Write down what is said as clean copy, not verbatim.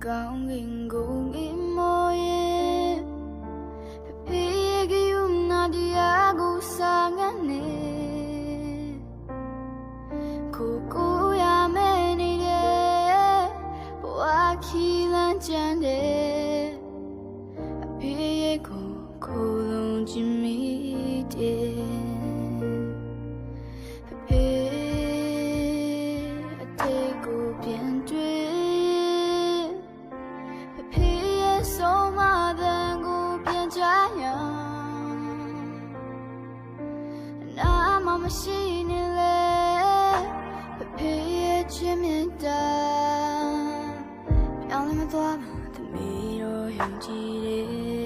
ကောင်းကင်ကိုငင်မောရဲ့ဖေဖေကယူနာတရားကိုစာငတ်နေကိုရမယ်နေတဲ့ဘဝခီးလန်းကြမ်းတဲ့အဖေရဲ့ကိုလုံးချင်မိတယ်ဖေအတေးကိုပြန်တွေ့ဖေရဲ့ဆုံးမတဲ့ကိုပြန်ချရနာမမရှိနေလေဖေရဲ့ချစ်မြတ်တာပြောင်းလဲမသွားဘူးသမီးတို့ယုံကြည်တယ်